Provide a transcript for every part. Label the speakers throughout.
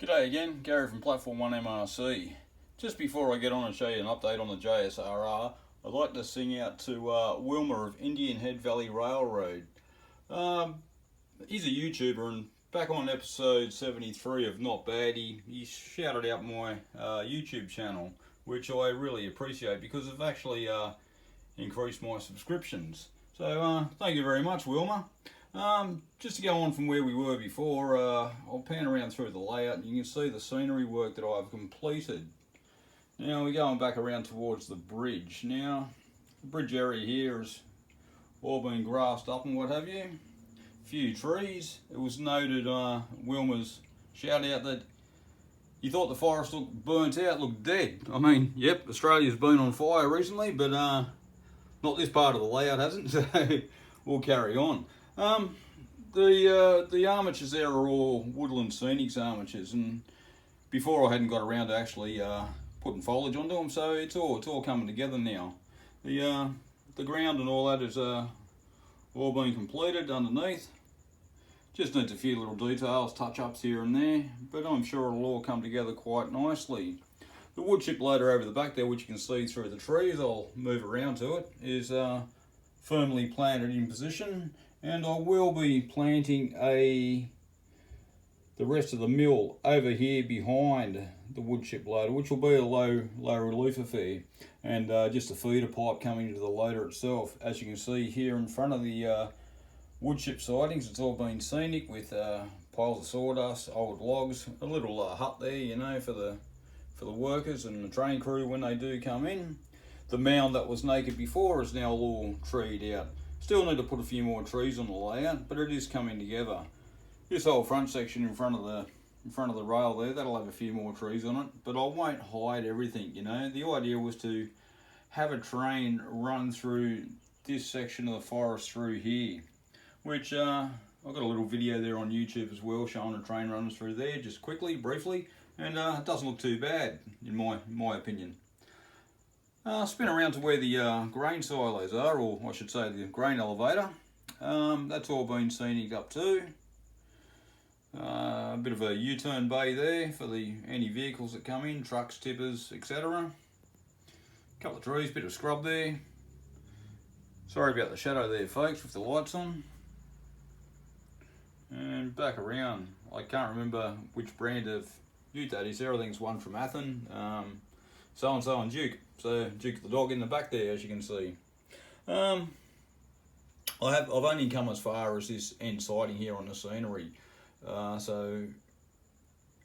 Speaker 1: G'day again, Gary from Platform 1 MRC. Just before I get on and show you an update on the JSRR, I'd like to sing out to Wilma of Indian Head Valley Railroad. He's a YouTuber, and back on episode 73 of Not Bad, he shouted out my YouTube channel, which I really appreciate because it's actually increased my subscriptions. So thank you very much, Wilma. Just to go on from where we were before, I'll pan around through the layout and you can see the scenery work that I've completed. Now we're going back around towards the bridge. Now, the bridge area here has all been grassed up and what have you. A few trees. It was noted, Wilma's shout out that he thought the forest looked burnt out, looked dead. I mean, yep, Australia's been on fire recently, but not this part of the layout hasn't, so we'll carry on. The armatures there are all Woodland Scenics armatures, and before I hadn't got around to actually putting foliage onto them, so it's all coming together now. The ground and all that is all been completed underneath. Just needs a few little details, touch-ups here and there, but I'm sure it'll all come together quite nicely. The wood chip loader over the back there, which you can see through the trees, I'll move around to it, is firmly planted in position. And I will be planting the rest of the mill over here behind the wood chip loader, which will be a low relief affair, and just a feeder pipe coming into the loader itself. As you can see here in front of the wood chip sidings, it's all been scenic with piles of sawdust, old logs, a little hut there, you know, for the workers and the train crew when they do come in. The mound that was naked before is now all treed out. Still need to put a few more trees on the layout, but it is coming together. This whole front section in front of the rail there, that'll have a few more trees on it, but I won't hide everything, you know. The idea was to have a train run through this section of the forest through here, which I've got a little video there on YouTube as well showing a train runs through there, just quickly, briefly, and it doesn't look too bad in my opinion. Spin around to where the grain silos are, or I should say the grain elevator. That's all been scenic up too. A bit of a U-turn bay there for any vehicles that come in, trucks, tippers, etc. Couple of trees, bit of scrub there. Sorry about the shadow there, folks, with the lights on. And back around, I can't remember which brand of ute that is. Everything's one from Athen. So-and-so and Duke. So Duke the dog in the back there, as you can see. I've only come as far as this end sighting here on the scenery. So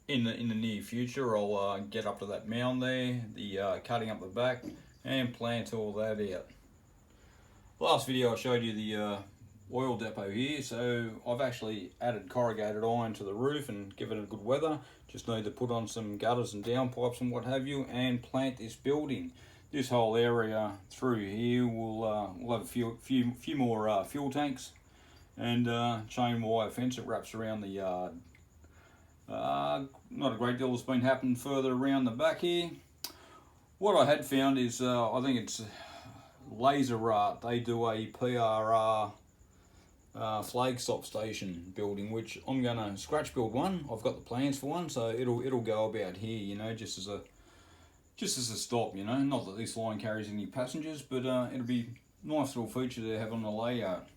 Speaker 1: in the near future, I'll get up to that mound there, the cutting up the back, and plant all that out. Last video I showed you the oil depot here, so I've actually added corrugated iron to the roof and given it good weather. Just need to put on some gutters and downpipes and what have you, and plant this building. This whole area through here will have a few more fuel tanks and chain wire fence that wraps around the yard. Not a great deal has been happening further around the back here. What I had found is I think it's Laser Art. They do a PRR flag stop station building, which I'm gonna scratch build one. I've got the plans for one, so it'll go about here, you know, just as a stop, you know. Not that this line carries any passengers, but it'll be a nice little feature to have on the layout.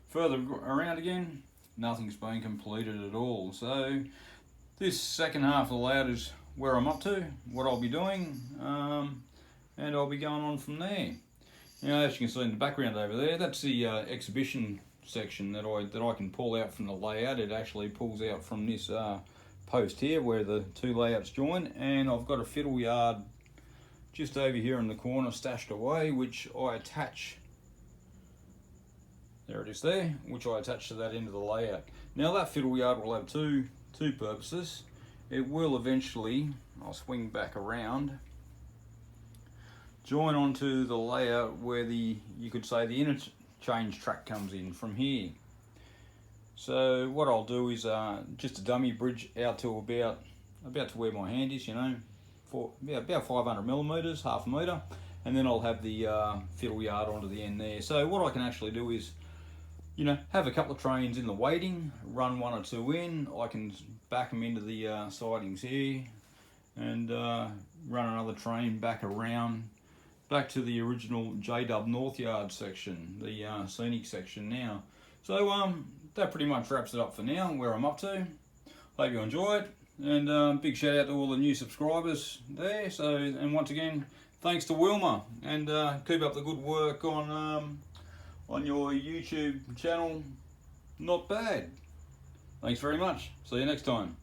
Speaker 1: Further around again, nothing's been completed at all. So this second half of the layout is where I'm up to, what I'll be doing, and I'll be going on from there. Now, as you can see in the background over there, that's the exhibition section that I can pull out from the layout. It actually pulls out from this post here where the two layouts join, and I've got a fiddle yard just over here in the corner stashed away, which I attach. There it is there, which I attach to that end of the layout. Now that fiddle yard will have two purposes. It will eventually, I'll swing back around, join onto the layout where you could say the interchange track comes in from here. So what I'll do is just a dummy bridge out to about to where my hand is, you know, for about 500 millimeters, half a meter, and then I'll have the fiddle yard onto the end there. So what I can actually do is, you know, have a couple of trains in the waiting, run one or two in. I can back them into the sidings here, and run another train back around, back to the original J-Dub North Yard section, the scenic section now. So that pretty much wraps it up for now, where I'm up to. Hope you enjoy it, and big shout out to all the new subscribers there. So, and once again, thanks to Wilma, and keep up the good work on your YouTube channel. Not bad. Thanks very much. See you next time.